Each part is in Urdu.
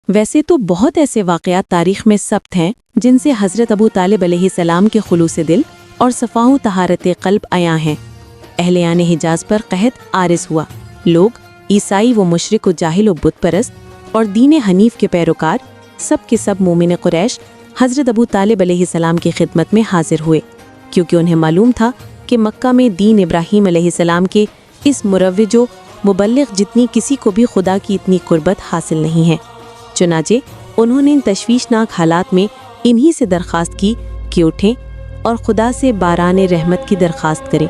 ویسے تو بہت ایسے واقعات تاریخ میں ثبت ہیں جن سے حضرت ابو طالب علیہ السلام کے خلوص دل اور صفا و طہارت قلب عیاں ہیں۔ اہلیان حجاز پر قحط عارض ہوا۔ لوگ عیسائی و مشرک و جاہل و بت پرست اور دین حنیف کے پیروکار سب کے سب مومن قریش حضرت ابو طالب علیہ السلام کی خدمت میں حاضر ہوئے، کیونکہ انہیں معلوم تھا کہ مکہ میں دین ابراہیم علیہ السلام کے اس مروج و مبلغ جتنی کسی کو بھی خدا کی اتنی قربت حاصل نہیں ہے۔ چنانچہ انہوں نے ان تشویشناک حالات میں انہی سے درخواست کی کہ اٹھیں اور خدا سے باران رحمت کی درخواست کریں۔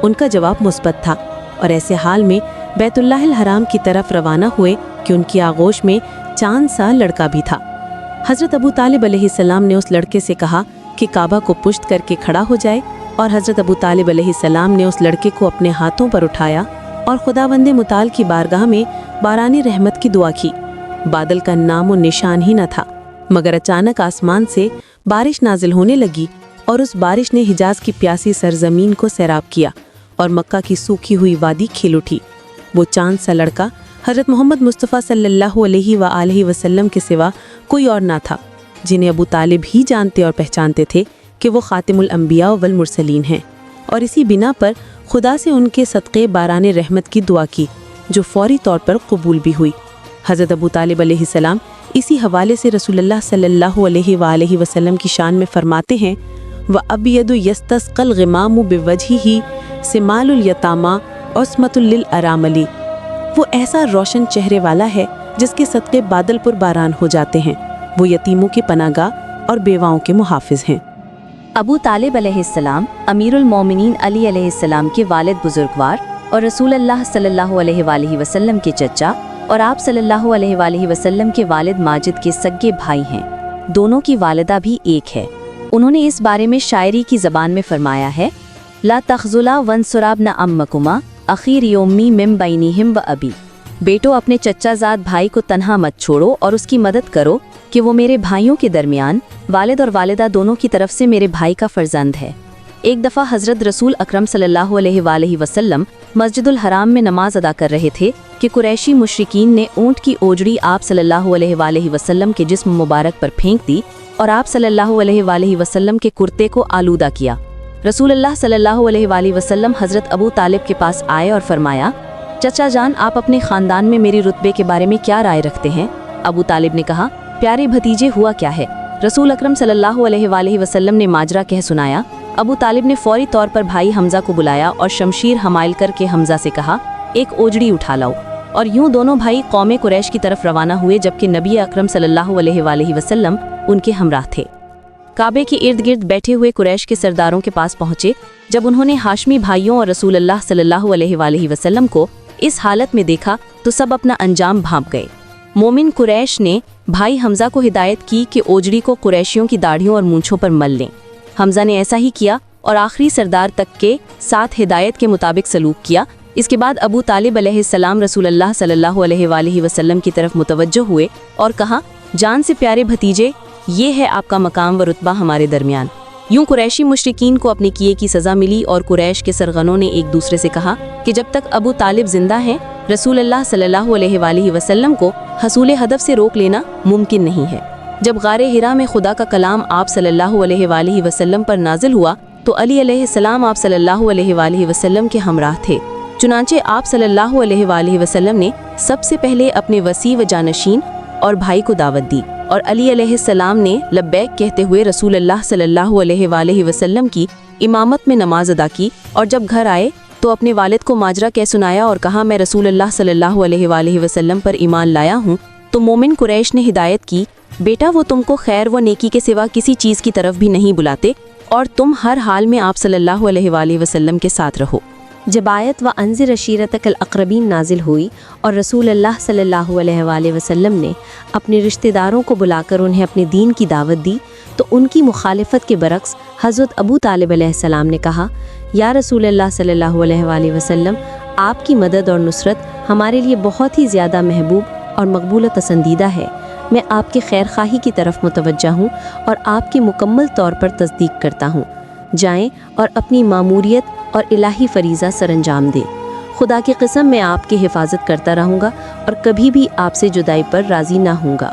ان کا جواب مثبت تھا، اور ایسے حال میں بیت اللہ الحرام کی طرف روانہ ہوئے کہ ان کی آغوش میں چاند سا لڑکا بھی تھا۔ حضرت ابو طالب علیہ السلام نے اس لڑکے سے کہا کہ کعبہ کو پشت کر کے کھڑا ہو جائے، اور حضرت ابو طالب علیہ السلام نے اس لڑکے کو اپنے ہاتھوں پر اٹھایا اور خداوند متعال کی بارگاہ میں باران رحمت کی دعا کی۔ بادل کا نام و نشان ہی نہ تھا، مگر اچانک آسمان سے بارش نازل ہونے لگی، اور اس بارش نے حجاز کی پیاسی سرزمین کو سیراب کیا اور مکہ کی سوکھی ہوئی وادی کھل اٹھی۔ وہ چاند سا لڑکا حضرت محمد مصطفیٰ صلی اللہ علیہ وآلہ وسلم کے سوا کوئی اور نہ تھا، جنہیں ابو طالب ہی جانتے اور پہچانتے تھے کہ وہ خاتم الانبیاء والمرسلین ہیں، اور اسی بنا پر خدا سے ان کے صدقے باران رحمت کی دعا کی، جو فوری طور پر قبول بھی ہوئی۔ حضرت ابو طالب علیہ السلام اسی حوالے سے رسول اللہ صلی اللہ علیہ وآلہ وسلم کی شان میں فرماتے ہیں، وَأَبْيَضُ يَسْتَسْقَى الْغِمَامُ بِوَجْهِهِ سِمَالُ الْيَتَامَى عُصْمَةٌ لِلْأَرَامِلِ۔ وہ ایسا روشن چہرے والا ہے جس کے صدقے بادل پر باران ہو جاتے ہیں۔ وہ یتیموں کی پناہ گاہ اور بیواؤں کے محافظ ہیں۔ ابو طالب علیہ السلام امیر المومنین علی علیہ السلام کے والد بزرگوار اور رسول اللہ صلی اللہ علیہ وآلہ وسلم کے چچا، اور آپ صلی اللہ علیہ وآلہ وسلم کے والد ماجد کے سگے بھائی ہیں۔ دونوں کی والدہ بھی ایک ہے۔ انہوں نے اس بارے میں شاعری کی زبان میں فرمایا ہے، لا تخذلا وانصرابن امکما اخیر یومی من بینہم و ابی۔ بیٹو اپنے چچا زاد بھائی کو تنہا مت چھوڑو اور اس کی مدد کرو کہ وہ میرے بھائیوں کے درمیان والد اور والدہ دونوں کی طرف سے میرے بھائی کا فرزند ہے۔ ایک دفعہ حضرت رسول اکرم صلی اللہ علیہ وآلہ وسلم مسجد الحرام میں نماز ادا کر رہے تھے کہ قریشی مشرکین نے اونٹ کی اوجڑی آپ صلی اللہ علیہ وآلہ وسلم کے جسم مبارک پر پھینک دی اور آپ صلی اللہ علیہ وآلہ وسلم کے کرتے کو آلودہ کیا۔ رسول اللہ صلی اللہ علیہ وآلہ وسلم حضرت ابو طالب کے پاس آئے اور فرمایا، چچا جان، آپ اپنے خاندان میں میری رتبے کے بارے میں کیا رائے رکھتے ہیں؟ ابو طالب نے کہا، پیارے بھتیجے، ہوا کیا ہے؟ رسول اکرم صلی اللہ علیہ وآلہ وسلم نے ماجرا کہہ سنایا۔ ابو طالب نے فوری طور پر بھائی حمزہ کو بلایا اور شمشیر حمائل کر کے حمزہ سے کہا، ایک اوجڑی اٹھا لاؤ، اور یوں دونوں بھائی قوم قریش کی طرف روانہ ہوئے، جبکہ نبی اکرم صلی اللہ علیہ وآلہ وسلم ان کے ہمراہ تھے۔ کعبے کے ارد گرد بیٹھے ہوئے قریش کے سرداروں کے پاس پہنچے۔ جب انہوں نے ہاشمی بھائیوں اور رسول اللہ صلی اللہ علیہ وآلہ وسلم کو اس حالت میں دیکھا تو سب اپنا انجام بھانپ گئے۔ مومن قریش نے بھائی حمزہ کو ہدایت کی کہ اوجڑی کو قریشیوں کی داڑھیوں اور مونچھوں پر مل لیں۔ حمزہ نے ایسا ہی کیا اور آخری سردار تک کے ساتھ ہدایت کے مطابق سلوک کیا۔ اس کے بعد ابو طالب علیہ السلام رسول اللہ صلی اللہ علیہ وآلہ وسلم کی طرف متوجہ ہوئے اور کہا، جان سے پیارے بھتیجے، یہ ہے آپ کا مقام و رتبہ ہمارے درمیان۔ یوں قریشی مشرکین کو اپنے کیے کی سزا ملی، اور قریش کے سرغنوں نے ایک دوسرے سے کہا کہ جب تک ابو طالب زندہ ہیں رسول اللہ صلی اللہ علیہ وآلہ وسلم کو حصول ہدف سے روک لینا ممکن نہیں ہے۔ جب غار حرا میں خدا کا کلام آپ صلی اللہ علیہ وآلہ وسلم پر نازل ہوا تو علی علیہ السلام آپ صلی اللہ علیہ وآلہ وسلم کے ہمراہ تھے۔ چنانچہ آپ صلی اللہ علیہ وآلہ وسلم نے سب سے پہلے اپنے وصی و جانشین اور بھائی کو دعوت دی، اور علی علیہ السلام نے لبیک کہتے ہوئے رسول اللہ صلی اللہ علیہ وآلہ وسلم کی امامت میں نماز ادا کی، اور جب گھر آئے تو اپنے والد کو ماجرا کہہ سنایا اور کہا، میں رسول اللہ صلی اللہ علیہ وآلہ وسلم پر ایمان لایا ہوں۔ تو مومن قریش نے ہدایت کی، بیٹا وہ تم کو خیر و نیکی کے سوا کسی چیز کی طرف بھی نہیں بلاتے، اور تم ہر حال میں آپ صلی اللہ علیہ وآلہ وسلم کے ساتھ رہو۔ جب آیت وَأَنذِرْ عَشِيرَتَكَ الْأَقْرَبِينَ نازل ہوئی اور رسول اللہ صلی اللہ علیہ وآلہ وسلم نے اپنے رشتہ داروں کو بلا کر انہیں اپنے دین کی دعوت دی، تو ان کی مخالفت کے برعکس حضرت ابو طالب علیہ السلام نے کہا، یا رسول اللہ صلی اللہ علیہ وآلہ وسلم، آپ کی مدد اور نصرت ہمارے لیے بہت ہی زیادہ محبوب اور مقبول و پسندیدہ ہے۔ میں آپ کی خیر خواہی کی طرف متوجہ ہوں اور آپ کی مکمل طور پر تصدیق کرتا ہوں۔ جائیں اور اپنی ماموریت اور الہی فریضہ سر انجام دیں۔ خدا کی قسم میں آپ کی حفاظت کرتا رہوں گا اور کبھی بھی آپ سے جدائی پر راضی نہ ہوں گا۔